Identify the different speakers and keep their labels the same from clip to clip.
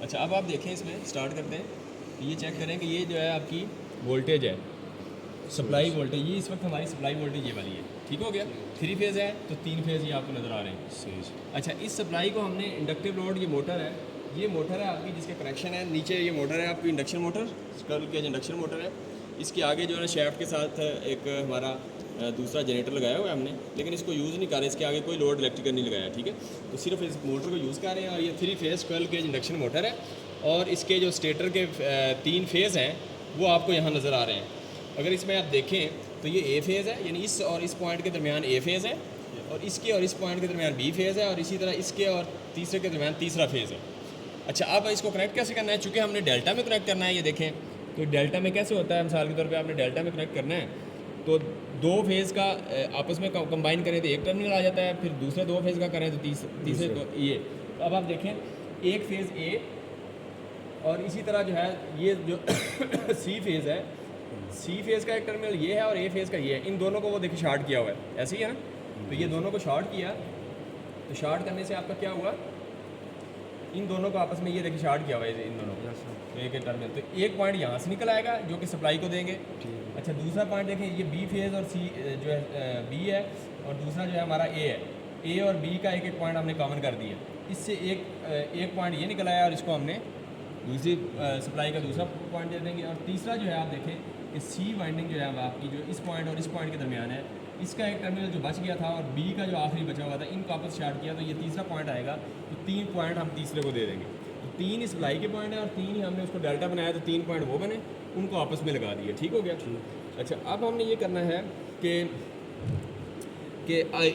Speaker 1: अच्छा अब आप देखें, इसमें स्टार्ट करते हैं, ये चेक करें कि ये जो है आपकी वोल्टेज है, सप्लाई वोल्टेज, ये इस वक्त हमारी सप्लाई वोल्टेज ये वाली है, ठीक हो गया। 3 फेज़ है तो 3 फेज़ ये आपको नज़र आ रहे हैं। अच्छा, इस सप्लाई को हमने इंडक्टिव लोड, ये मोटर है, ये मोटर है आपकी जिसके कनेक्शन है नीचे, ये मोटर है आपकी induction motor, squirrel cage induction motor है। इसके आगे जो है शेफ्ट के साथ एक हमारा दूसरा जनरेटर लगाया हुआ है हमने, लेकिन इसको यूज़ नहीं कर रहे, इसके आगे कोई लोड इलेक्ट्रिकल नहीं लगाया, ठीक है। तो सिर्फ इस मोटर को यूज़ कर रहे हैं, और ये 3 phase squirrel cage induction motor है, और इसके जो स्टेटर के 3 फेज़ हैं वो आपको यहाँ नज़र आ रहे हैं। अगर इसमें आप देखें तो ये ए फेज़ है, यानी इस और इस पॉइंट के दरमियान ए फेज़ है, और इसके और इस पॉइंट के दरमियान बी फेज़ है, और इसी तरह इसके और तीसरे के दरमियान तीसरा फेज़ है। अच्छा, अब इसको कनेक्ट कैसे करना है, चूँकि हमने डेल्टा में कनेक्ट करना है, ये देखें तो डेल्टा में कैसे होता है, मिसाल के तौर पे आपने डेल्टा में कनेक्ट करना है तो 2 फेज़ का आपस में कंबाइन करें तो एक टर्मिनल आ जाता है, फिर दूसरे 2 फेज़ का करें तो तीसरे तो ये। तो अब आप देखें, एक फेज़ ए और इसी तरह जो है ये जो सी फेज़ है, सी फेज़ का एक टर्मिनल ये है और ए फेज़ का ये है, इन दोनों को वो देखिए शॉर्ट किया हुआ है, ऐसे ही है ना। तो ये दोनों को शॉर्ट किया, तो शॉर्ट करने से आपका क्या हुआ, इन दोनों को आपस में ये देखिए शॉर्ट किया हुआ है इन दोनों को, तो एक टर्मिनल, तो एक पॉइंट यहाँ से निकल आएगा जो कि सप्लाई को देंगे। अच्छा, दूसरा पॉइंट देखें, ये बी फेज़ और सी जो है बी है, और दूसरा जो है हमारा ए है, ए और बी का एक एक पॉइंट हमने कॉमन कर दिया, इससे एक पॉइंट ये निकल आया, और इसको हमने दूसरी सप्लाई का दूसरा पॉइंट दे देंगे। और तीसरा जो है आप देखें कि सी वाइंडिंग जो है आपकी जो इस पॉइंट और इस पॉइंट के दरमियान है, इसका एक टर्मिनल जो बच गया था और बी का जो आखिरी बचा हुआ था, इनको आपस शॉर्ट किया, तो ये तीसरा पॉइंट आएगा, तो 3 पॉइंट हम तीसरे को दे देंगे। तो 3 इस सप्लाई के पॉइंट है और 3 ही हमने उसको डेल्टा बनाया, तो 3 पॉइंट वो बने, उनको आपस में लगा दिए, ठीक हो गया। अच्छा, अब हमने ये करना है कि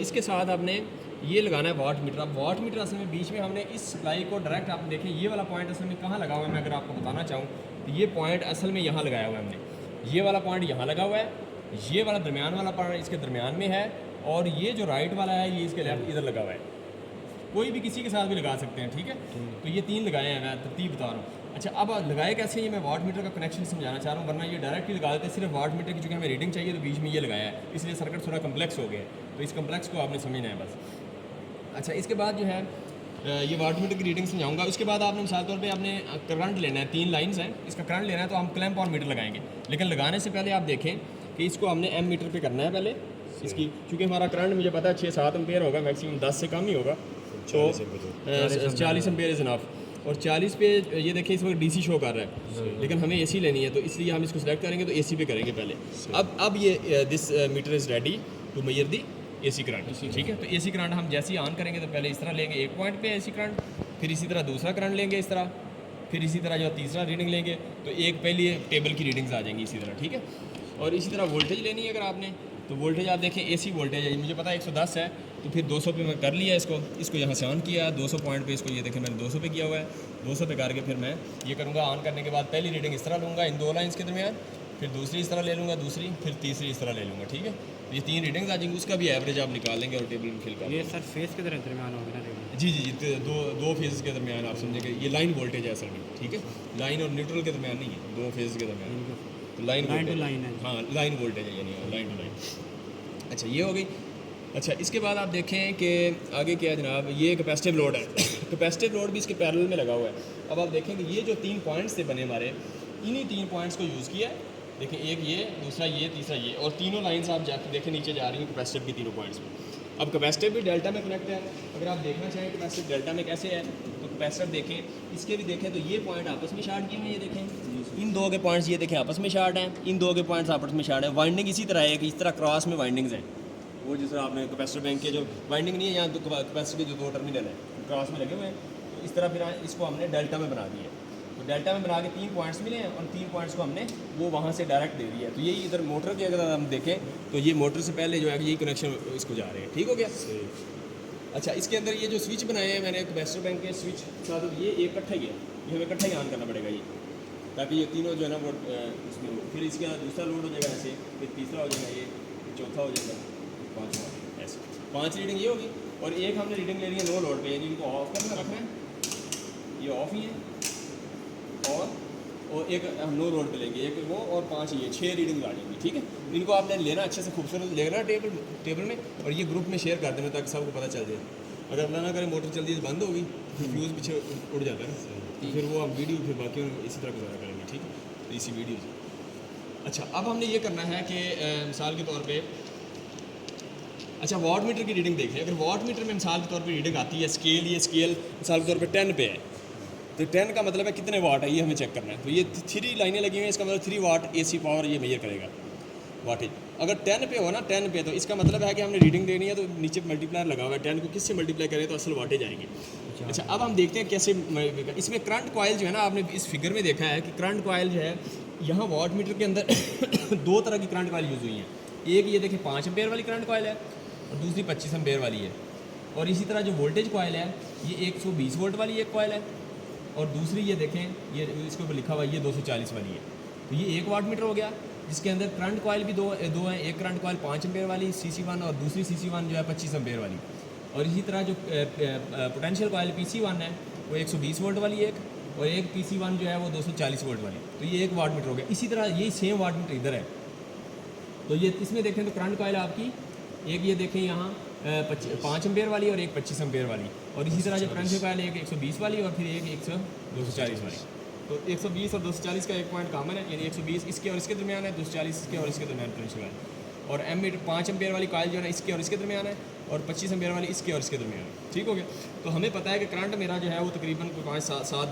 Speaker 1: इसके साथ आपने ये लगाना है वाट मीटर। अब वाट मीटर असल में बीच में हमने इस सप्लाई को डायरेक्ट, आप देखें ये वाला पॉइंट असल में कहाँ लगा हुआ है, मैं अगर आपको बताना चाहूँ तो ये पॉइंट असल में यहाँ लगाया हुआ है हमने, ये वाला पॉइंट यहाँ लगा हुआ है, ये वाला दरमियान वाला पॉइंट इसके दरमियान में है, और ये जो राइट वाला है ये इसके लेफ्ट इधर लगा हुआ है। कोई भी किसी के साथ भी लगा सकते हैं, ठीक है। तो ये 3 लगाए हैं, मैं तरतीब बता रहा हूँ। अच्छा, अब लगाए कैसे, ये मैं वाट मीटर का कनेक्शन समझाना चाह रहा हूँ, वरना ये डायरेक्ट ही लगा देते हैं, सिर्फ वाट मीटर की चूँकि हमें रीडिंग चाहिए तो बीच में ये लगाया है, इसलिए सर्किट थोड़ा कम्प्लेक्स हो गया, तो इस कम्प्लेक्स को आपने समझना है बस। अच्छा, इसके बाद जो है ये वाट मीटर की रीडिंग समझाऊंगा, उसके बाद आपने मिसाल तौर पे आपने करंट लेना है, 3 लाइंस हैं, इसका करंट लेना है तो हम क्लैंप ऑन मीटर लगाएंगे, लेकिन लगाने से पहले आप देखें कि इसको हमने एम मीटर पे करना है पहले इसकी, क्योंकि हमारा करंट मुझे पता है 6-7 एम्पेयर होगा, मैक्सिमम 10 से कम ही होगा, तो 40 एम्पेयर इज़ इनफ। और 40 पे ये देखिए इस वक्त डीसी शो कर रहा है, लेकिन हमें एसी लेनी है, तो इसलिए हम इसको सेलेक्ट करेंगे तो एसी पे करेंगे पहले। अब ये this meter is ready to measure the AC current, ठीक है। तो एसी करंट हम जैसे ही ऑन करेंगे तो पहले इस तरह लेंगे एक पॉइंट पे एसी करंट, फिर इसी तरह दूसरा करंट लेंगे इस तरह, फिर इसी तरह जो तीसरा रीडिंग लेंगे, तो एक पहली टेबल की रीडिंग्स आ जाएंगी इसी तरह, ठीक है। और इसी तरह वोल्टेज लेनी है अगर आपने, तो वोल्टेज आप देखें एसी वोल्टेज है, मुझे पता है 110 है, तो फिर 200 पे मैं कर लिया इसको यहाँ से ऑन किया, 200 पॉइंट पे इसको ये देखें मैंने 200 पे किया हुआ है, 200 पे करके फिर मैं ये करूँगा, ऑन करने के बाद पहली रीडिंग इस तरह लूँगा इन 2 लाइन्स के दरमियान, फिर दूसरी इस तरह ले लूँगा, दूसरी फिर तीसरी इस तरह ले लूँगा, ठीक है। ये 3 रीडिंग्स आ जाएंगी, उसका भी एवरेज आप निकाल लेंगे और टेबल में फिल कर।
Speaker 2: ये सर फेज़ के दरमियान होगी ना रीडिंग?
Speaker 1: जी, दो फेज़ के दरमियान आप समझेंगे, ये लाइन वोल्टेज है असल में, ठीक है, लाइन और न्यूट्रल के दरमियान नहीं है, 2 फेज़ के दरमियान, तो लाइन टू लाइन है, हाँ लाइन वोल्टेज है, यानी लाइन टू लाइन। अच्छा, ये हो गई। अच्छा, इसके बाद आप देखें कि आगे क्या है जनाब, ये कैपेसिटिव लोड है कैपेसिटिव लोड भी इसके पैरेलल में लगा हुआ है। अब आप देखें कि ये जो 3 पॉइंट्स थे बने हमारे, इन्हीं 3 पॉइंट्स को यूज़ किया है, देखिए एक ये, दूसरा ये, तीसरा ये, और तीनों लाइंस आप जाके देखें नीचे जा रही हैं कैपेसिटिव की तीनों पॉइंट्स में। अब कैपेसिटिव भी डेल्टा में कनेक्ट है, अगर आप देखना चाहें कैपेसिटिव डेल्टा में कैसे है, तो कैपेसिटिव देखें, इसके भी देखें तो ये पॉइंट आपस में शार्ट किए हुए हैं, ये देखें इन 2 के पॉइंट्स ये देखें आपस में शार्ट हैं, इन 2 के पॉइंट्स आपस में शार्ट है। वाइंडिंग इसी तरह है कि इस तरह क्रॉस में वाइंडिंग्स हैं, वो जिस तरह आपने कैपेसिटर बैंक के जो वाइंडिंग नहीं है, यहाँ तो कैपेसिटर के जो 2 टर्मिनल है क्रॉस में लगे हुए हैं, तो इस तरह फिर इसको हमने डेल्टा में बना दिया। तो डेल्टा में बना के 3 पॉइंट्स मिले हैं, और 3 पॉइंट्स को हमने वो वहाँ से डायरेक्ट दे दिया है। तो यही इधर मोटर की अगर हम देखें तो ये मोटर से पहले जो है यही कनेक्शन इसको जा रहे हैं, ठीक हो गया। अच्छा, इसके अंदर ये जो स्विच बनाए हैं मैंने कैपेसिटर बैंक के स्विच साथ, ये एक इकट्ठा ही है, ये हमें इकट्ठा ही ऑन करना पड़ेगा ये, ताकि ये तीनों जो है ना वो इसमें, फिर इसके अंदर दूसरा लोड हो जाएगा ऐसे, फिर तीसरा हो जाएगा ये, चौथा हो जाएगा, 5वां, ऐसे 5 रीडिंग ये होगी। और एक हमने रीडिंग ले ली है नो लोड पे, यानी इनको ऑफ करना रखना है, ये ऑफ ही है, और एक हम नो लोड पे लेंगे, एक वो और 5 ये, 6 रीडिंग आ जाएंगी, ठीक है। इनको आपने लेना अच्छे से खूबसूरत लेना टेबल में, और ये ग्रुप में शेयर कर देना ताकि सबको पता चल जाए। अगर अल्लाह ना करे मोटर जल्दी से बंद होगी तो फ्यूज़ पीछे उड़ जाता है ना, तो फिर वो हम वीडियो फिर बाकी इसी तरह गुजारा करेंगे, ठीक है, तो इसी वीडियो से। अच्छा, अब हमने ये करना है कि मिसाल के तौर पे, अच्छा वाट मीटर की रीडिंग देखें। अगर वाट मीटर में मिसाल के तौर पे रीडिंग आती है, स्केल, ये स्केल मिसाल के तौर पे 10 पे है, तो 10 का मतलब है कितने वाट है ये हमें चेक करना है। तो ये 3 लाइनें लगी हुई हैं, इसका मतलब 3 वाट AC पावर ये मेजर करेगा वाटेज। अगर 10 पे हो ना, 10 पे, तो इसका मतलब है कि हमने रीडिंग देनी है, तो नीचे मल्टीप्लायर लगा हुआ है, 10 को किससे मल्टीप्लाई करें तो असल वाटेज आएगी। अच्छा, अब हम देखते हैं कैसे इसमें करंट कॉइल जो है ना, आपने इस फिगर में देखा है कि करंट कॉइल जो है यहाँ वाट मीटर के अंदर 2 तरह की करंट कॉइल यूज़ हुई हैं। एक ये देखें 5 एम्पेयर वाली करंट कॉइल है और दूसरी 25 एम्पेयर वाली है। और इसी तरह जो वोल्टेज कॉइल है ये 120 वोल्ट वाली एक कॉइल है और दूसरी ये देखें, ये इसके ऊपर लिखा हुआ है ये 240 वाली है। तो ये एक वाट मीटर हो गया जिसके अंदर करंट कॉइल भी दो हैं। एक करंट कॉइल 5 एम्पेयर वाली CC1 और दूसरी CC1 जो है 25 एम्पेयर वाली। और इसी तरह जो पोटेंशियल कॉइल PC1 है वो 120 वोल्ट वाली एक, और एक PC1 जो है वो 240 वोल्ट वाली। तो ये एक वाट मीटर हो गया। इसी तरह यही सेम वाट मीटर इधर है। तो ये इसमें देखें तो करंट कॉइल आपकी एक ये देखें यहाँ 5 एम्पेयर वाली और एक 25 एम्पेयर वाली। और इसी तरह जो पोटेंशियल कॉइल एक 120 वाली और फिर एक 240 वाली। तो 120 और 240 का एक पॉइंट कॉमन है, यानी 120 इसके और इसके दरमियान है, 240 इसके और इसके दरमियान पोटेंशियल है। और एमीटर 5 एम्पेयर वाली कॉइल जो है इसके और इसके दरमियान है और 25 एम्पेयर वाली इसके और इसके दरमियान है। ठीक हो गया। तो हमें पता है कि करंट मेरा जो है वो तकरीबन 5 7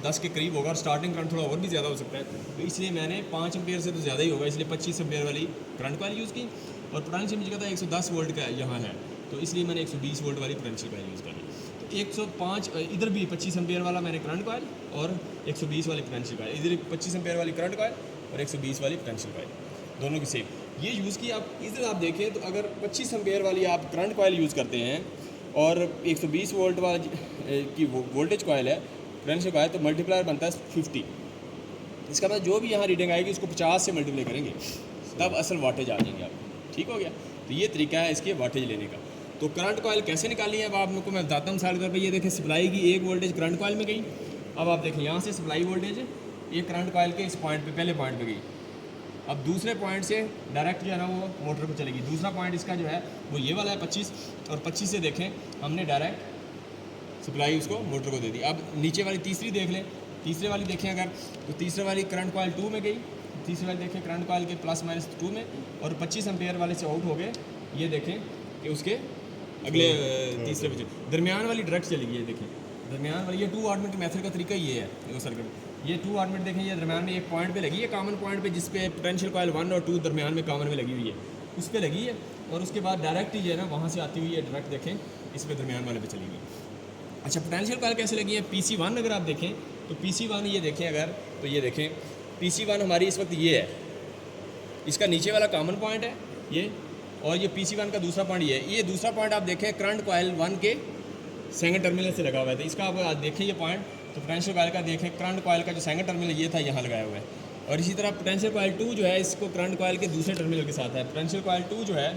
Speaker 1: 10 के करीब होगा और स्टार्टिंग करंट थोड़ा और भी ज़्यादा हो सकता है। तो इसलिए मैंने 5 एम्पेयर से तो ज़्यादा ही होगा, इसलिए 25 एम्पेयर वाली करंट कॉइल यूज़ की। और पोटेंशियल मुझे कहता है 110 वोल्ट का यहाँ है, तो इसलिए मैंने 120 वोल्ट वाली पोटेंशियल कॉइल यूज़ करी। तो 105 इधर भी 25 एम्पेयर वाला मैंने करंट कॉइल और 120 वाली पोटेंशियल कॉइल, इधर 25 एम्पेयर वाली करंट कॉइल और 120 वाली पोटेंशियल कॉइल, दोनों की सेम ये यूज़ की। आप इधर आप देखें तो अगर 25 एम्पेयर वाली आप करंट कॉइल यूज़ करते हैं और 120 वोल्ट वाली की वोल्टेज कॉइल है पोटेंशियल कॉइल, तो मल्टीप्लायर बनता है 50। इसका मतलब जो भी यहाँ रीडिंग आएगी उसको 50 से मल्टीप्लाई करेंगे तब असल वाटेज आ जाएंगे आपको। ठीक हो गया। तो ये तरीका है इसके वाटेज लेने का। तो करंट कॉइल कैसे निकाली है अब आपको मैं बताता हूँ। मिसाल के तौर पर ये देखें सप्लाई की एक वोल्टेज करंट कॉइल में गई। अब आप देखें यहाँ से सप्लाई वोल्टेज एक करंट कॉइल के इस पॉइंट पे पहले पॉइंट पे गई। अब दूसरे पॉइंट से डायरेक्ट जो है ना वो मोटर को चलेगी। दूसरा पॉइंट इसका जो है वो ये वाला है 25 और 25 से देखें हमने डायरेक्ट सप्लाई उसको मोटर को दे दी। अब नीचे वाली तीसरी देख लें, तीसरे वाली देखें अगर तो तीसरे वाली करंट कॉइल 2 में गई, तीसरी वाली देखें करंट कॉइल के +-2 में और 25 एम्पेयर वाले से आउट हो गए। ये देखें कि उसके अगले तीसरे बजे दरमियान वाली डायरेक्ट चली गई। ये देखें दरमियान वाली, ये 2 वाट मीटर मेथड का तरीका ये है वो सर्किट। ये 2 वाट मीटर देखें ये दरमियान में एक पॉइंट पे लगी है, कॉमन पॉइंट पे जिस पे पोटेंशियल कॉइल 1 और 2 दरमियान में कॉमन में लगी हुई है, उस पर लगी है। और उसके बाद डायरेक्ट ही है ना वहाँ से आती हुई है डायरेक्ट देखें इस पे दरमियान वाले पे चली गई। अच्छा पोटेंशियल कॉइल कैसे लगी है PC1 अगर आप देखें तो PC1 ये देखें अगर तो ये देखें PC1 हमारी इस वक्त ये है, इसका नीचे वाला कॉमन पॉइंट है ये, और ये PC1 का दूसरा पॉइंट ये है। ये दूसरा पॉइंट आप देखें करंट कॉइल 1 के सेकंड टर्मिनल से लगा हुआ है। तो इसका आप देखें ये पॉइंट, तो पोटेंशियल कॉइल का देखें करंट कॉइल का जो सेकंड टर्मिनल ये था यहाँ लगाया हुआ है। और इसी तरह पोटेंशियल कॉइल 2 जो है इसको करंट कॉइल के दूसरे टर्मिनल के साथ है। पोटेंशियल कॉइल 2 जो है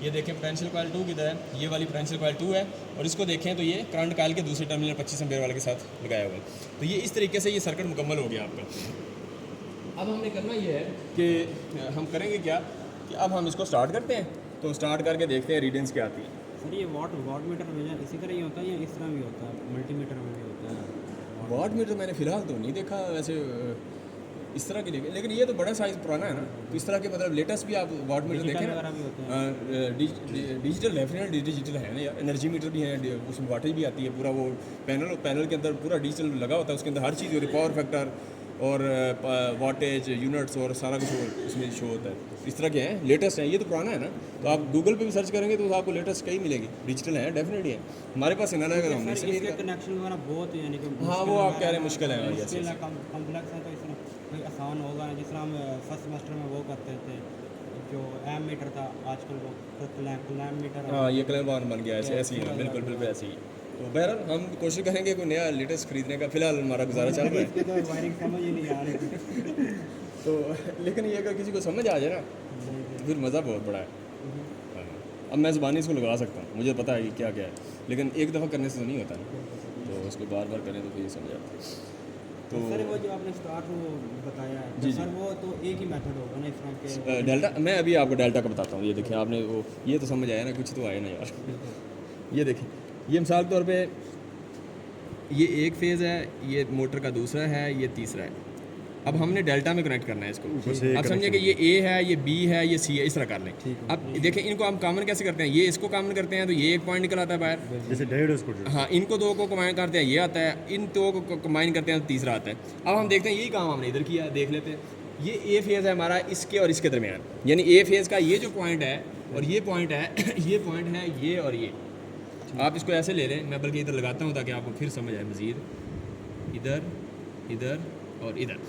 Speaker 1: ये देखें पोटेंशियल कॉइल 2 किधर है, ये वाली पोटेंशियल कॉइल 2 है और इसको देखें तो ये करंट कॉइल के दूसरे टर्मिनल 25 एम्पेयर वाले के साथ लगाया हुआ है। तो ये इस तरीके से ये सर्किट मुकम्मल हो गया आपका। अब हमने करना ये है कि हम करेंगे क्या कि अब हम इसको स्टार्ट करते हैं। तो स्टार्ट करके देखते हैं रीडिंग्स क्या आती है।
Speaker 2: सर ये वाट मीटर में इसी तरह ही होता है या इस तरह भी होता है, मल्टीमीटर में भी होता है?
Speaker 1: वाट मीटर मैंने फ़िलहाल तो नहीं देखा वैसे इस तरह की, लेकिन ये तो बड़ा साइज़ पुराना है ना, तो इस तरह के मतलब लेटेस्ट भी आप वाट मीटर देखें ना, डिजिटल डेफिनेटली डिजिटल है ना यार, एनर्जी मीटर भी है, उसमें वाटेज भी आती है, पूरा वो पैनल के अंदर पूरा डिजिटल लगा होता है, उसके अंदर हर चीज़ पावर फैक्टर और वाटेज यूनिट्स और सारा कुछ उसमें शो होता है। इस तरह के हैं, लेटेस्ट हैं। ये तो पुराना है ना, तो आप गूगल पे भी सर्च करेंगे तो आपको लेटेस्ट कहीं मिलेगी, डिजिटल है डेफिनेटली है। हमारे पास इन अलग
Speaker 2: कनेक्शन वगैरह बहुत यानी कि
Speaker 1: हाँ वो आप कह रहे हैं मुश्किल है,
Speaker 2: कॉम्प्लेक्स है, तो इस तरह कोई आसान होगा ना। जिस तरह हम फर्स्ट सेमेस्टर में वो करते थे जो एम मीटर था, आजकल वो क्लैम मीटर।
Speaker 1: हाँ ये क्लैम बन गया ऐसे ऐसे ही, बिल्कुल बिल्कुल ऐसे ही। तो बहरहाल हम कोशिश करेंगे कोई नया लेटेस्ट खरीदने का, फिलहाल हमारा गुजारा चल रहा है।
Speaker 2: तो वायरिंग समझ ही नहीं आ रही
Speaker 1: तो लेकिन ये अगर किसी को समझ आ जाए ना फिर मज़ा बहुत बड़ा है। अब मैं ज़बानी इसको लगा सकता हूँ, मुझे पता है कि क्या क्या है, लेकिन एक दफ़ा करने से तो नहीं होता ना, तो उसको बार बार करें तो फिर ये समझ आता है।
Speaker 2: तो सर वो जो आपने स्टार्ट वो बताया है
Speaker 1: जी
Speaker 2: सर, वो तो एक ही मेथड होगा ना इस तरह के?
Speaker 1: डेल्टा मैं अभी आपको डेल्टा का बताता हूँ। ये देखिए आपने वो ये तो समझ आया ना, कुछ तो आया ना यार। ये देखिए ये मिसाल के तौर पे ये एक फेज़ है, ये मोटर का दूसरा है, ये तीसरा है। अब हमने डेल्टा में कनेक्ट करना है इसको। अब समझिए कि ये ए है, ये बी है, ये सी है, इस तरह कर लें। अब देखें इनको हम कॉमन कैसे करते हैं, ये इसको कॉमन करते हैं तो ये एक पॉइंट निकल आता है बाहर,
Speaker 3: जैसे डायोड उसको
Speaker 1: हाँ, इनको दो को कंबाइन करते हैं ये आता है, इन दो को कंबाइन करते हैं तो तीसरा आता है। अब हम देखते हैं यही काम हमने इधर किया, देख लेते हैं। ये ए फेज़ है हमारा इसके और इसके दरमियान, यानी ए फेज़ का ये जो पॉइंट है और ये पॉइंट है ये पॉइंट है ये और ये। आप इसको ऐसे ले लें, मैं बल्कि इधर लगाता हूँ ताकि आपको फिर समझ आए मज़ीद। इधर, इधर और इधर।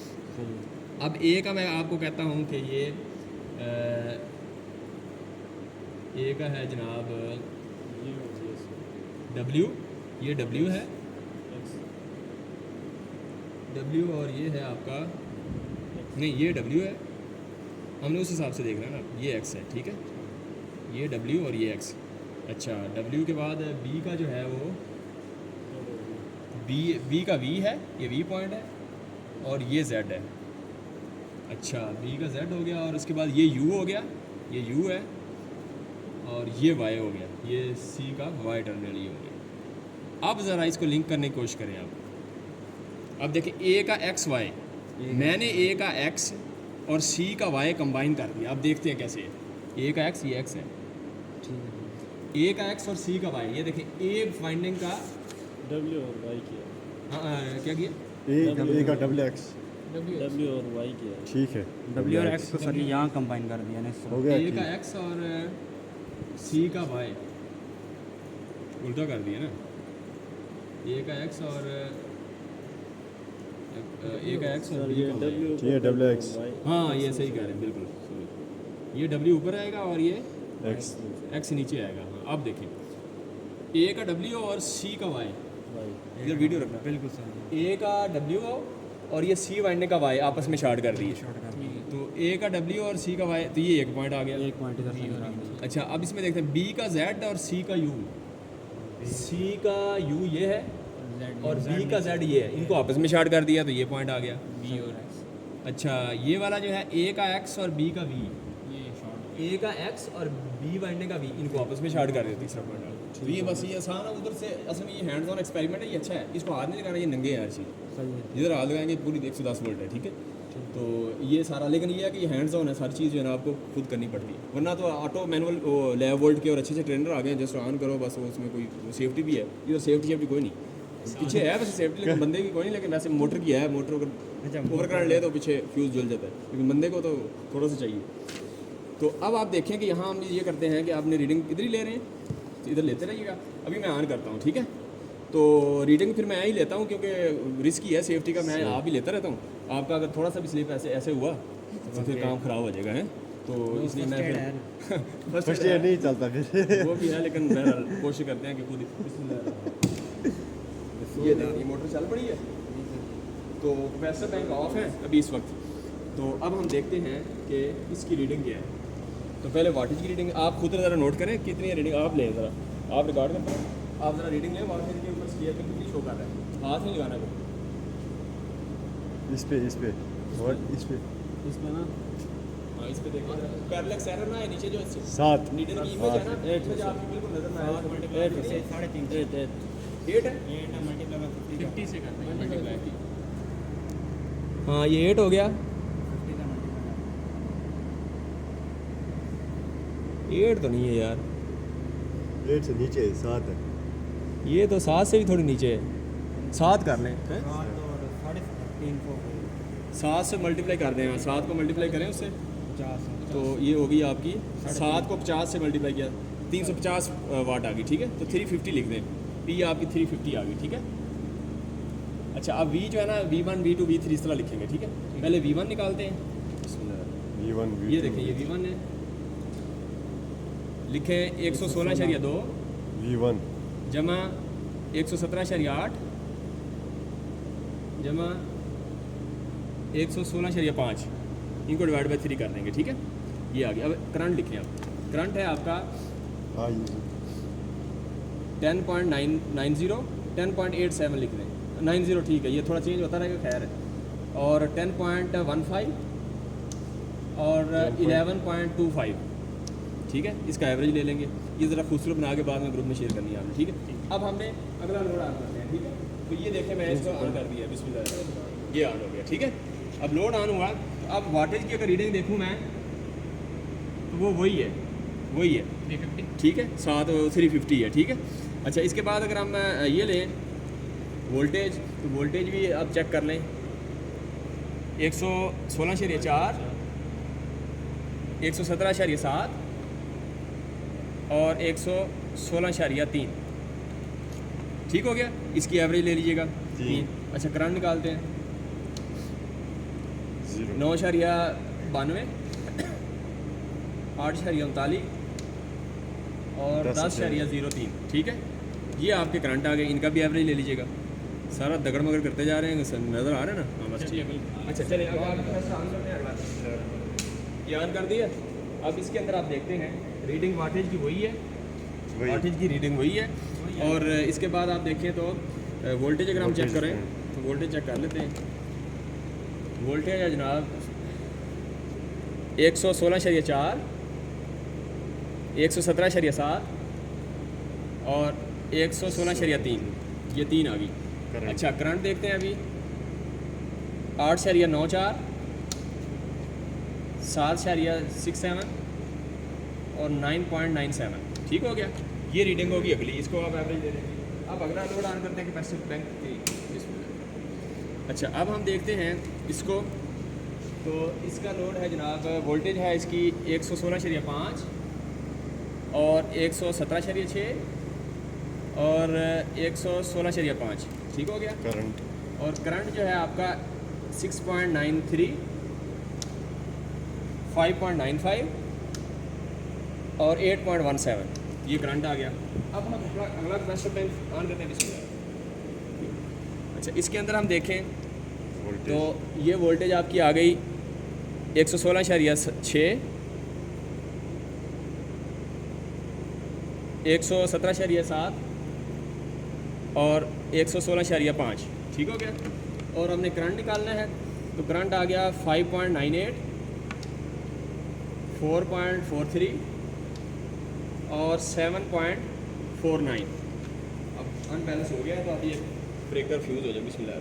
Speaker 1: अब ए का मैं आपको कहता हूँ कि ये ए का है जनाब W, ये W है W, और ये है आपका नहीं, ये W है, हमने उस हिसाब से देखना है ना, ये X है, ठीक है, ये W और ये X। अच्छा, W के बाद B का जो है वो B का V है, ये V पॉइंट है, और ये Z है। अच्छा, B का Z हो गया, और उसके बाद ये U हो गया, ये U है, और ये Y हो गया, ये C का Y टर्मिनल ये हो गया। अब ज़रा इसको लिंक करने की कोशिश करें आप। अब देखें A का X Y, मैंने A का X और C का Y कंबाइन कर दिया। अब देखते हैं कैसे है। A का X, ये X है, A का X और C का Y, ये देखें A फाइंडिंग का
Speaker 4: W और Y किया।
Speaker 1: हाँ, क्या किया?
Speaker 3: ए का डबल एक्स,
Speaker 4: W और Y किया।
Speaker 3: ठीक है,
Speaker 2: W और X को सर यहाँ कंबाइन कर दिया ना इस
Speaker 3: हो
Speaker 2: तरह।
Speaker 3: गया
Speaker 1: A का
Speaker 3: ठीक।
Speaker 1: X और C का Y उल्टा कर दिया ना। A का X और A का X और
Speaker 4: सर
Speaker 1: B
Speaker 4: ये
Speaker 1: का Y।
Speaker 4: W
Speaker 3: ये डबल एक्स
Speaker 1: हाँ, ये सही कह रहे हैं, बिल्कुल। ये W ऊपर आएगा और ये
Speaker 3: एक्स,
Speaker 1: X नीचे आएगा। हाँ, अब देखें A का W और C का Y, इधर वीडियो रखना।
Speaker 2: बिल्कुल सर,
Speaker 1: A का W और ये C वाइंडिंग का Y आपस में शार्ट कर दिए।
Speaker 2: शॉर्ट कर दिया।
Speaker 1: तो A का W और C का Y, तो ये एक पॉइंट आ गया।
Speaker 2: एक पॉइंट इधर से इधर आ गया।
Speaker 1: अच्छा, अब इसमें देखते हैं B का Z और C का U। C का U ये है और B का Z ये है, इनको आपस में शार्ट कर दिया तो ये पॉइंट आ गया
Speaker 2: B और X,
Speaker 1: अच्छा, ये वाला जो है A का X और B का V,
Speaker 2: ये शॉर्ट।
Speaker 1: A का X और B वाइंडिंग का V, इनको आपस में शार्ट कर दिया तीसरा पॉइंट आ गया। तो ये बस ये आसान है। उधर से असल में ये हैंड्स ऑन एक्सपेरिमेंट है, ये अच्छा है, इसको हाथ नहीं लगाना, ये नंगे है हर चीज़।
Speaker 2: सही है।
Speaker 1: इधर हाथ लगाएंगे पूरी 110 वोल्ट है, ठीक है। तो ये सारा, लेकिन ये है कि ये हैंड्स ऑन है, सारी चीज़ जो है ना आपको खुद करनी पड़ती है, वरना तो ऑटो मैनुअल वो लैब वोल्ट के और अच्छे ट्रेनर आ गए हैं, जस्ट ऑन करो बस, वो उसमें कोई सेफ्टी भी है। इधर सेफ्टी कोई नहीं, पीछे है वैसे सेफ्टी, लेकिन बंदे की कोई नहीं, लेकिन वैसे मोटर की है। मोटर अगर ओवर करंट ले तो पीछे फ्यूज़ जल जाता है, लेकिन बंदे को तो थोड़ा सा चाहिए। तो अब आप देखें कि यहाँ हम ये करते हैं कि आपने रीडिंग इधर ही ले रहे हैं, तो इधर लेते रहिएगा। अभी मैं ऑन करता हूँ, ठीक है। तो रीडिंग फिर मैं ही लेता हूँ क्योंकि रिस्की है सेफ्टी का, मैं आप ही लेता रहता हूँ। आपका अगर थोड़ा सा भी स्लिप ऐसे ऐसे हुआ तो फिर काम ख़राब हो जाएगा, है। तो इसलिए मैं फिर
Speaker 3: फर्स्ट ईयर नहीं चलता फिर।
Speaker 1: वो भी है, लेकिन बहरहाल कोशिश करते हैं कि खुद ये देखिए मोटर चल पड़ी है। तो कैपेसिटर बैंक ऑफ है अभी इस वक्त। तो अब हम देखते हैं कि इसकी रीडिंग क्या है। तो पहले वाटेज की रीडिंग आप खुद ज़रा नोट करें, कितनी रीडिंग आप लें, ज़रा आप रिकॉर्ड करते हैं, आप ज़रा रीडिंग लें वाटेज के ऊपर स्केल पे कितनी शो कर रहा है, हाथ नहीं लगाना है।
Speaker 3: इस पे और इस पे
Speaker 1: इसमें ना, हाँ इस पे देखो पैरेलल एरर ना है, नीचे जो
Speaker 3: 7
Speaker 1: नीडल की इमेज है ना, इमेज आपकी बिल्कुल नजर ना आए।
Speaker 2: 3.5
Speaker 1: 8 है
Speaker 2: 8 मल्टीप्लाई बाय 50 से करना है मल्टीप्लाई।
Speaker 1: हाँ ये 8 हो गया, 8 तो नहीं है यार,
Speaker 3: 8 से नीचे 7 है।
Speaker 1: ये तो 7 से भी थोड़ी नीचे है, 7 कर लें, 7 से मल्टीप्लाई कर दें, 7 को मल्टीप्लाई करें उससे
Speaker 2: 50
Speaker 1: तो ये होगी आपकी 7 को 50 से मल्टीप्लाई किया 350 वाट आ गई, ठीक है। तो 350 लिख दें, P आपकी 350 आ गई, ठीक है। अच्छा, अब V जो है ना V1 V2 V3 इस तरह लिखेंगे, ठीक है। पहले V1 निकालते हैं,
Speaker 3: V1 V2
Speaker 1: ये देखें ये V1 है, लिखें 116.2
Speaker 3: V1
Speaker 1: जमा 117.8 जमा 116.5, इनको डिवाइड बाई 3 कर देंगे, ठीक है। ये आ गया। अब करंट लिखें आप, करंट है आपका
Speaker 3: हाँ
Speaker 1: 10.990 10.87 लिख दें, 90 ठीक है, ये थोड़ा चेंज होता रहेगा, खैर है। और 10.15 और 11.25, ठीक है। इसका एवरेज ले लेंगे, ये ज़रा खूबसूरत बना के बाद में ग्रुप में शेयर करनी है आपने, ठीक है। अब हमने अगला लोड ऑन करते हैं, ठीक है। तो ये देखें मैंने इसको ऑन कर दिया, बिस्मिल्लाह, ये ऑन हो गया, ठीक है। अब लोड ऑन हुआ, तो अब वाटेज की अगर रीडिंग देखूँ मैं तो वो वही है 350, ठीक है, 350 है, ठीक है। अच्छा, इसके बाद अगर हम ये लें वोल्टेज, तो वोल्टेज भी आप चेक कर लें 116.4, 117.7 और 116.3, ठीक हो गया। इसकी एवरेज ले लीजिएगा 3। अच्छा, करंट निकालते हैं 9.92, 8.39 और 10.03, ठीक है। ये आपके करंट आ गए, इनका भी एवरेज ले लीजिएगा। सारा दगड़ मगड़ करते जा रहे हैं, नज़र आ रहा है ना? हाँ बस ठीक है। अच्छा चलिए, अब आप ऑन करते हैं अगला। ये ऑन कर दिया। अब इसके अंदर आप देखते हैं रीडिंग वाटेज की वही है, वाटेज की रीडिंग वही है। और इसके बाद आप देखें तो वोल्टेज अगर हम चेक करें तो वोल्टेज चेक कर लेते हैं। वोल्टेज है जनाब 116.4, 117.7 और 116.3, ये 3 आ गई। अच्छा, करंट देखते हैं अभी 8.94, 7.67 और 9.97, ठीक हो गया। ये रीडिंग होगी अगली, इसको आप एवरेज दे देंगे। अब अगला लोड ऑन करते हैं कैपेसिटी बैंक की। अच्छा, अब हम देखते हैं इसको, तो इसका लोड है जनाब, वोल्टेज है इसकी 116.5 और 117.6 और 116.5, ठीक हो गया।
Speaker 3: करंट
Speaker 1: और करंट जो है आपका 6.93, 5.95 और 8.17, ये करंट आ गया। अब हम अगला कैपेसिटर बैंक ऑन करते हैं, बिस्मिल्लाह। अच्छा, इसके अंदर हम देखें तो ये वोल्टेज आपकी आ गई 116.6, 117.7 और 116.5, ठीक हो गया। और हमने करंट निकालना है, तो करंट आ गया 5.98, 4.43 और 7.49। अब अनबैलेंस हो गया है, तो अब ये ब्रेकर फ्यूज़ हो जाए, बिस्मिल्लाह।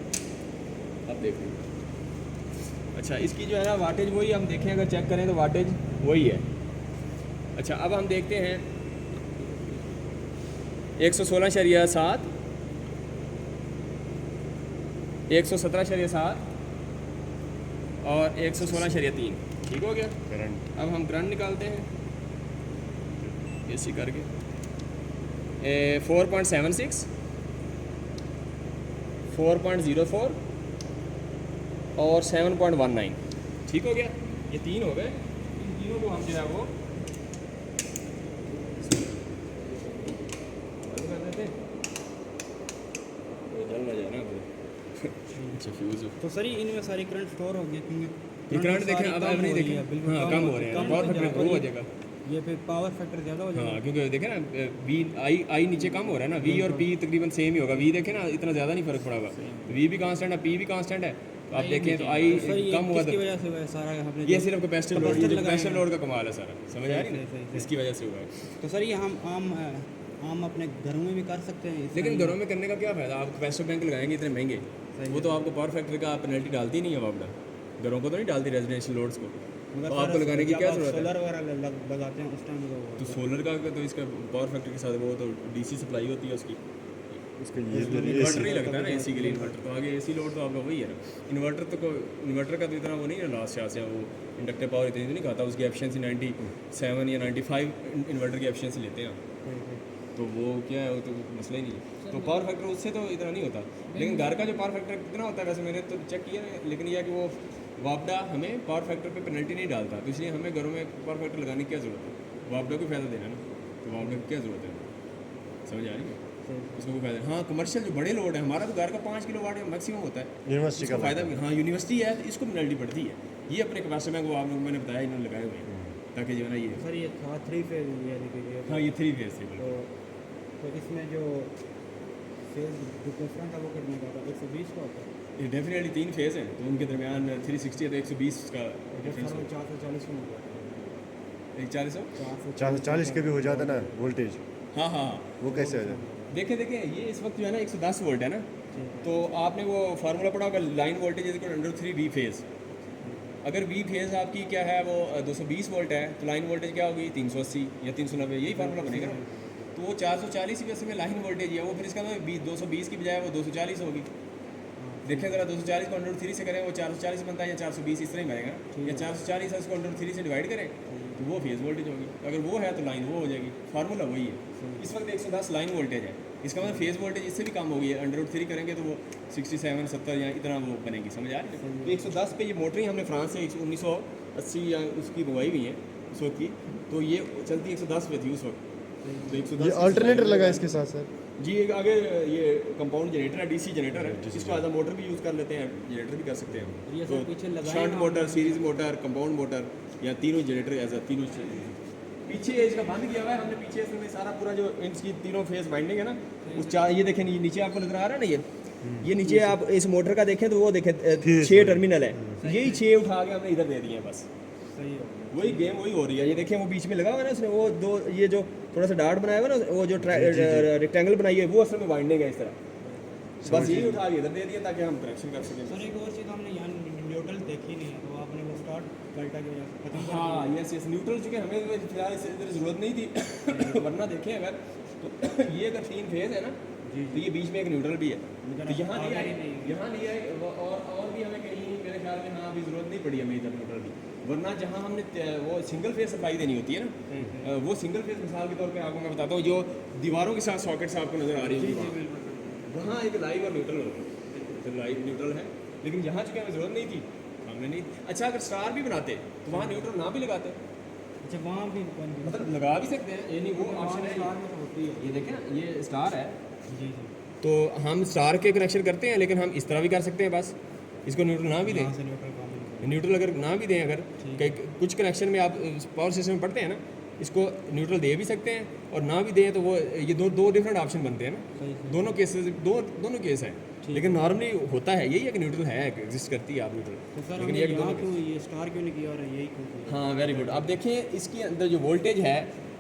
Speaker 1: अब देखो, अच्छा, इसकी जो है ना वाटेज वही, हम देखें अगर चेक करें तो वाटेज वही है। अच्छा, अब हम देखते हैं 116.7, 117.7 और 116.3, ठीक हो गया।
Speaker 3: करंट
Speaker 1: अब हम करंट निकालते हैं ऐसे करके 4.76, 4.04 और 7.19, ठीक हो गया। ये 3 हो गए। इन तीनों को हम जो है वो बंद कर देते हैं, तो जल ना जाए ना फिर। अच्छा, फ्यूज़ हो
Speaker 2: तो सर इनमें सारी करंट स्टोर हो गई, क्योंकि
Speaker 1: ये करंट देखें, अब एवरेज देखें,
Speaker 2: बिल्कुल
Speaker 1: हाँ कम हो रहे हैं, पावर फैक्टर लो हो जाएगा।
Speaker 2: ये फिर पावर फैक्टर ज़्यादा हो जाएगा।
Speaker 1: हाँ, क्योंकि देखें ना वी आई नीचे कम हो रहा है ना, वी और पी तकरीबन सेम ही होगा। वी देखें ना, इतना ज़्यादा नहीं फ़र्क पड़ा हुआ, वी भी कांस्टेंट है, पी भी कांस्टेंट है। तो आप देखें तो आई
Speaker 2: सर ये
Speaker 1: कम हुआ,
Speaker 2: किसकी
Speaker 1: तो
Speaker 2: वजह से हुआ है सारा हमने
Speaker 1: ये
Speaker 2: जो
Speaker 1: सिर्फ कैपेसिटर लोड, ये कैपेसिटर लोड का कमाल है सारा, समझ आ रही है
Speaker 2: सही,
Speaker 1: ना,
Speaker 2: सही।
Speaker 1: इसकी वजह से हुआ है।
Speaker 2: तो सर ये हम आम अपने घरों में भी कर सकते हैं
Speaker 1: लेकिन घरों में करने का क्या फ़ायदा, आप कैपेसिटर बैंक लगाएंगे इतने महंगे, वो तो आपको पावर फैक्टर का पेनल्टी डालती नहीं है वापडा, घरों को तो नहीं डालती, रेजिडेंशियल लोड्स को। तो आपको लगाने की क्या ज़रूरत है?
Speaker 2: सोलर वगैरह लगाते हैं उस टाइम
Speaker 1: तो सोलर का तो इसका पावर फैक्टर के साथ वो तो डीसी सप्लाई होती है उसकी,
Speaker 3: उसके ये
Speaker 1: इन्वर्टर ही लगता है ना एसी के लिए। इन्वर्टर तो आगे एसी लोड तो आपका वही है ना। इन्वर्टर का तो इतना वो नहीं है, लास्ट चार्ज है वो इंडक्टिव पावर इतनी नहीं खाता, उसकी एफिशिएंसी 97 या 95 इन्वर्टर की एफिशिएंसी लेते हैं। तो वो क्या है, वो तो मसला ही नहीं है। तो पावर फैक्टर उससे तो इतना नहीं होता, लेकिन घर का जो पावर फैक्टर कितना होता है वैसे मैंने तो चेक किया है, लेकिन यह कि वो वापडा हमें पावर फैक्टर पे पेनल्टी नहीं डालता, तो इसलिए हमें घरों में पावर फैक्टर लगाने की क्या ज़रूरत है, वापडा को फ़ायदा देना ना, तो वापडा की क्या ज़रूरत है, समझ आ रही है? उसको कोई फ़ायदा। हाँ, कमर्शियल जो बड़े लोड है, हमारा तो घर का 5 किलोवाट मैक्सिमम होता है,
Speaker 3: यूनिवर्सिटी का
Speaker 1: फ़ायदा भी। हाँ, यूनिवर्सिटी है तो इसको पेनल्टी पड़ती है। ये अपने कैपेसिटी में वो आप लोगों मैंने बताया इन्होंने लगाए हुए हैं, ताकि जो है ना ये,
Speaker 2: सर ये था 3 फेज यानी कि ये
Speaker 1: हाँ ये 3 फेज थे।
Speaker 2: तो इसमें जो फेज डिफरेंट है वो कितने का होता है? 120 का होता है।
Speaker 1: ये डेफिनेटली 3 फेज़ हैं, तो उनके दरमियान 360 है तो 120 का डिफरेंस
Speaker 2: सर
Speaker 1: होता
Speaker 2: 440 में होता
Speaker 1: है। 400,
Speaker 3: 440 के भी हो जाता ना वोल्टेज,
Speaker 1: हाँ हाँ,
Speaker 3: वो कैसे आ जाता?
Speaker 1: देखें ये इस वक्त जो है ना 110 वोल्ट है ना, तो आपने वो फार्मूला पढ़ा होगा, line voltage is equal √3 V phase. अगर वी फेज़ आपकी क्या है वो 220 वोल्ट है, तो लाइन वोल्टेज क्या होगी 380 या 390, यही फार्मूला बनेगा ना। तो वो 440 की वजह से लाइन वोल्टेज है वो, फिर इसका मतलब 220 की बजाय वो 240 होगी। देखें ज़रा 240 को √3 से करें वो 440 बनता है, या 420 इस तरह ही बनेगा, या 440 है उसको √3 से डिवाइड करें तो वो फेज़ वोल्टेज होगी। अगर वो है तो लाइन वो हो जाएगी, फार्मूला वही है। इस वक्त 110 लाइन वोल्टेज है, इसका मतलब फेज़ वोल्टेज इससे भी कम होगी है, √3 करेंगे तो वो 67 70 या इतना वो बनेगी, समझ आ रही है। तो 110 पे ये मोटरें हमने फ्रांस से 1980 या उसकी मंगवाई हुई हैं उस वक्त की, तो ये चलती 110 पे थी उस वक्त। तो 110
Speaker 5: ये अल्टरनेटर लगा इसके साथ सर।
Speaker 1: जी, एक आगे ये कंपाउंड जनरेटर है, डीसी जनरेटर है, इसको एज अ मोटर भी यूज़ कर लेते हैं, जनरेटर भी कर सकते
Speaker 2: और ये
Speaker 1: हैं।
Speaker 2: सब पीछे लगाए
Speaker 1: शंट
Speaker 2: हैं
Speaker 1: motor, series motor, compound motor, या तीनों जनरेटर एज अ तीनों पीछे इसका बंद किया हुआ है हमने, पीछे इसमें सारा पूरा जो इसकी तीनों फेस बाइंडिंग है ना, उस चार ये देखें, ये नीचे आपको नजर आ रहा है ना, ये नीचे आप इस मोटर का देखें तो वो देखें 6 टर्मिनल है, यही 6 उठा के हमने इधर दे दिए हैं बस।
Speaker 2: सही है।
Speaker 1: वही गेम वही हो रही है। ये देखें वो बीच में लगा हुआ है ना उसने, वो दो ये जो थोड़ा सा डार्ट बनाया हुआ है ना, वो जो रेक्टेंगल बनाई है वो असल में वाइंडिंग है इस तरह, बस यही उठा के इधर दे दिया ताकि हम कनेक्शन कर सकें।
Speaker 2: सर एक और चीज़ हमने यहाँ न्यूट्रल देखी नहीं है, तो आपने वो स्टार्ट डेल्टा की वजह से खत्म कर
Speaker 1: हाँ यस न्यूट्रल, चूँकि हमें फिलहाल इससे इधर ज़रूरत नहीं थी वरना देखें अगर तो ये अगर 3 फेज़ है ना, तो ये बीच में एक न्यूट्रल भी है, तो यहाँ नहीं आए, यहाँ नहीं आए, और भी हमें कहीं मेरे ख्याल में हाँ अभी ज़रूरत नहीं पड़ी हमें इधर न्यूट्रल की, वरना जहाँ हमने वो सिंगल फेज सप्लाई देनी होती है ना, वो सिंगल फेज मिसाल के तौर पे आपको मैं बताता हूँ, जो दीवारों के साथ सॉकेट्स आपको नज़र आ रही है वहाँ एक लाइव और न्यूट्रल होगा, तो लाइव न्यूट्रल है, लेकिन यहाँ चूँकि हमें ज़रूरत नहीं थी हमने नहीं। अच्छा अगर स्टार भी बनाते तो वहाँ न्यूट्रल ना भी लगाते,
Speaker 2: अच्छा वहाँ भी
Speaker 1: मतलब लगा भी सकते हैं, ये नहीं वो ऑप्शन है,
Speaker 2: स्टार में तो होती है।
Speaker 1: ये देखें ना ये स्टार है,
Speaker 2: जी
Speaker 1: तो हम स्टार के कनेक्शन करते हैं, लेकिन हम इस तरह भी कर सकते हैं, बस इसको न्यूट्रल ना भी दें,
Speaker 2: वहाँ से न्यूट्रल काम नहीं
Speaker 1: न्यूट्रल अगर ना भी दें, अगर कुछ कनेक्शन में आप पावर सिस्टम में पढ़ते हैं ना, इसको न्यूट्रल दे भी सकते हैं और ना भी दें, तो वो ये दो डिफरेंट ऑप्शन बनते हैं ना, दोनों केसेस दोनों केस हैं, लेकिन नॉर्मली होता है यही है कि न्यूट्रल है, एग्जिस्ट करती है आप न्यूट्रल,
Speaker 2: तो सर
Speaker 1: लेकिन
Speaker 2: हमने
Speaker 1: ये
Speaker 2: यहाँ
Speaker 1: दोनों
Speaker 2: क्यों ये स्टार क्यों नहीं किया और यही क्यों किया?
Speaker 1: हाँ वेरी गुड। अब देखें इसके अंदर जो वोल्टेज है,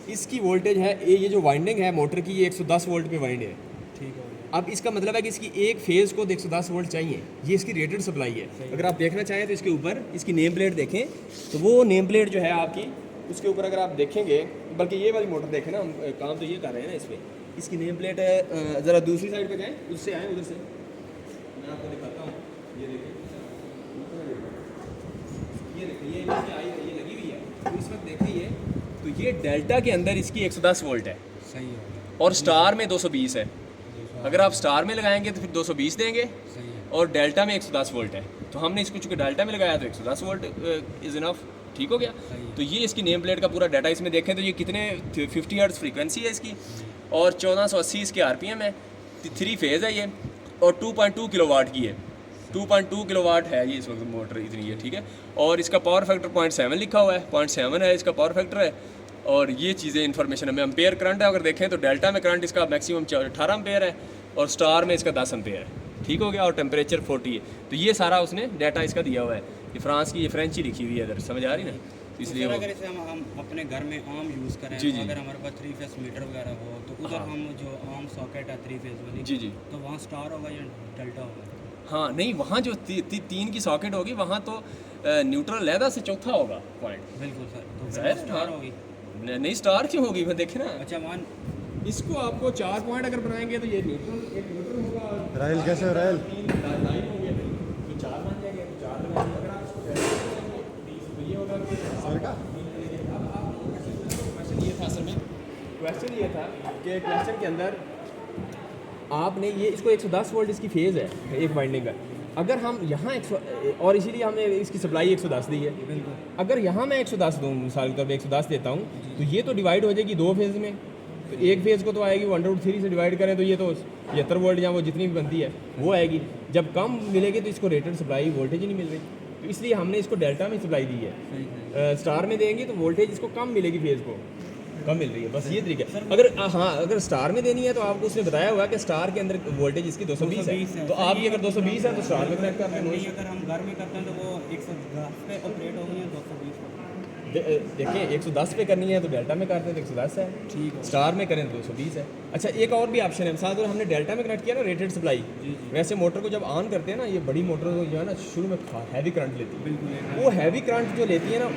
Speaker 1: इसकी वोल्टेज है ये जो वाइंडिंग है मोटर की, ये 110 वोल्ट पे वाइंड है।
Speaker 2: ठीक है।
Speaker 1: अब इसका मतलब है कि इसकी एक फेज़ को 110 वोल्ट चाहिए, ये इसकी रेटेड सप्लाई है। अगर आप देखना चाहें तो इसके ऊपर इसकी नेम प्लेट देखें, तो वो नेम प्लेट जो है आपकी, उसके ऊपर अगर आप देखेंगे, बल्कि ये वाली मोटर देखें ना, हम काम तो ये कर रहे हैं ना इस पर, इसकी नेम प्लेट है, ज़रा दूसरी साइड पे जाएँ, उससे आएँ उधर से, मैं आपको दिखाता हूँ, ये देखें, ये देखिए ये लगी हुई है, तो इस वक्त देखिए तो ये डेल्टा के अंदर इसकी 110 वोल्ट है
Speaker 2: सही है।
Speaker 1: और स्टार में 220 है। अगर आप स्टार में लगाएंगे तो फिर 220 देंगे,
Speaker 2: सही है।
Speaker 1: और डेल्टा में 110 वोल्ट है, तो हमने इसको चूँकि डेल्टा में लगाया तो 110 वोल्ट इज़ इनफ, ठीक हो गया। तो ये इसकी नेम प्लेट का पूरा डाटा इसमें देखें तो ये कितने 50 हर्ट्ज़ फ्रीक्वेंसी है इसकी, और 1480 इसके RPM है, 3 फेज़ है ये, और 2.2 किलोवाट की है, 2.2 किलोवाट है ये इस वक्त मोटर इतनी है, ठीक है। और इसका पावर फैक्टर 0.7 लिखा हुआ है, 0.7 है इसका पावर फैक्टर है। और ये चीज़ें इन्फॉर्मेशन हमें एम्पेयर करंट है, अगर देखें तो डेल्टा में करंट इसका मैक्सिमम 18 एम्पेयर है, और स्टार में इसका 10 एम्पेयर है, ठीक हो गया। और टेम्परेचर 40 है, तो ये सारा उसने डाटा इसका दिया हुआ है। ये फ्रांस की, ये फ्रेंच ही लिखी हुई है इधर, समझ आ रही ना,
Speaker 2: तो
Speaker 1: इसलिए
Speaker 2: सर
Speaker 1: वो
Speaker 2: अगर इसे हम अपने घर में आम यूज़ करें,
Speaker 1: जी,
Speaker 2: तो
Speaker 1: जी।
Speaker 2: अगर हमारे पास 3 फेस मीटर वगैरह हो, तो उधर
Speaker 1: हाँ।
Speaker 2: हम जो आम सॉकेट है 3 फेस वाली,
Speaker 1: जी जी
Speaker 2: तो वहाँ स्टार होगा या डेल्टा होगा?
Speaker 1: हाँ नहीं, वहाँ जो 3 की सॉकेट होगी वहाँ तो न्यूट्रल लहदा से चौथा होगा पॉइंट।
Speaker 2: बिल्कुल सर, तो
Speaker 1: जाहिर
Speaker 2: फिर
Speaker 1: है,
Speaker 2: स्टार
Speaker 1: हाँ।
Speaker 2: होगी।
Speaker 1: नहीं स्टार क्यों होगी, मैं देखे ना,
Speaker 2: अच्छा मान
Speaker 1: इसको आपको 4 पॉइंट अगर बनाएंगे तो ये न्यूट्रल, एक न्यूट्रल होगा,
Speaker 3: राइल कैसे हो राइल?
Speaker 1: 3 लाइन होंगे, तो 4 बन जाएंगे, तो 4 लगाएंगे। अगर आप इसको तो ये होगा कि
Speaker 3: सर का
Speaker 1: क्वेश्चन ये था असल में, क्वेश्चन ये था कि क्वेश्चन के अंदर आपने ये इसको 110 वोल्ट इसकी फेज़ है एक वाइंडिंग का, अगर हम यहाँ 100 और इसीलिए हमने इसकी सप्लाई 110 दी है, अगर यहाँ मैं 110 दूँ, मिसाल के तौर पर 110 देता हूँ, तो ये तो डिवाइड हो जाएगी 2 फेज़ में, तो एक फेज़ को तो आएगी 1√3 से डिवाइड करें तो ये तो 75 वोल्ट या वो जितनी भी बनती है वो आएगी। जब कम मिलेगी तो इसको रेटेड सप्लाई वोल्टेज ही नहीं मिल रही, तो इसलिए हमने इसको डेल्टा में सप्लाई दी है। स्टार में देंगे तो वोल्टेज इसको कम मिलेगी, फेज़ को कम मिल रही है, बस ये तरीका है। अगर हाँ अगर स्टार में देनी है तो आपको उसने बताया हुआ है कि स्टार के अंदर वोल्टेज इसकी 220 है, तो आपकी अगर 220 है तो स्टार में कनेक्ट कर दें।
Speaker 2: नहीं, अगर हम घर में करते हैं तो वो 110 पे ऑपरेट होगी या 220 पे?
Speaker 1: देखिए 110 पे करनी है तो डेल्टा में करते हैं तो 110 है,
Speaker 2: ठीक है।
Speaker 1: स्टार में करें तो 220 है। अच्छा एक और भी ऑप्शन है, साथ में हमने डेल्टा में कनेक्ट किया ना रेटेड सप्लाई, वैसे मोटर को जब ऑन करते हैं ना, ये बड़ी मोटर जो है ना शुरू में हैवी करंट लेती है,
Speaker 2: बिल्कुल
Speaker 1: वो हैवी करंट जो लेती है ना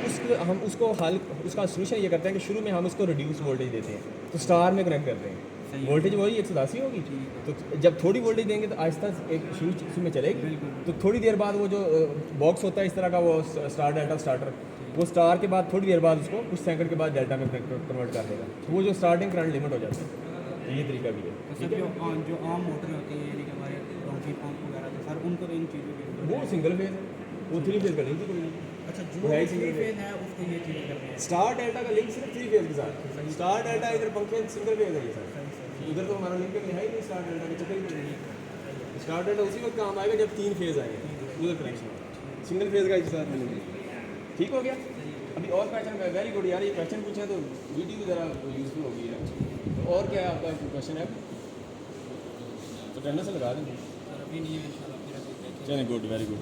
Speaker 1: हम उसको हल उसका सोल्यूशन ये करते हैं कि शुरू में हम उसको रिड्यूस वोल्टेज देते हैं, तो स्टार में कनेक्ट करते हैं, वोल्टेज वही 180 होगी, तो जब थोड़ी वोल्टेज देंगे तो आहिस्ता एक शुरू में चलेगी, तो थोड़ी देर बाद वो जो बॉक्स होता है इस तरह का वो स्टार डेल्टा स्टार्टर, वो स्टार के बाद थोड़ी देर बाद उसको कुछ सेकंड के बाद डेल्टा में कन्वर्ट कर देगा, तो वो जो स्टार्टिंग करंट लिमिट हो जाता है, तो ये तरीका भी है।
Speaker 2: तो
Speaker 1: ठीक
Speaker 2: सर
Speaker 1: है,
Speaker 2: जो आम मोटर होती है यानी कि हमारे डोंकी पंप वगैरह, तो सर उनको तो इन चीज़ों की
Speaker 1: वो सिंगल फेज है, वो 3 फेज का नहीं थी कोई नहीं।
Speaker 2: अच्छा,
Speaker 1: वो है ही single
Speaker 2: फेज है उसको ये चीज़ें करनी है।
Speaker 1: स्टार डेल्टा का लिंक सिर्फ 3 फेज के साथ, स्टार डेल्टा इधर पंखे सिंगल फेज है ये सर, उधर तो हमारा लिंक है ही नहीं स्टार डेल्टा के चक्कर ही नहीं। स्टार डेल्टा उसी वक्त काम आएगा जब 3 फेज आएंगे उधर कनेक्शन, सिंगल फेज का एक साथ मिलेंगे। ठीक हो गया। अभी और क्वेश्चन, वेरी गुड यार, ये क्वेश्चन पूछे तो वीडियो ज़रा यूजफुल होगी है। तो और क्या आपका क्वेश्चन है? तो टेंडर से लगा देंगे।
Speaker 2: सर अभी नहीं है इंशाल्लाह, फिर अभी
Speaker 1: चलें, गुड, वेरी गुड।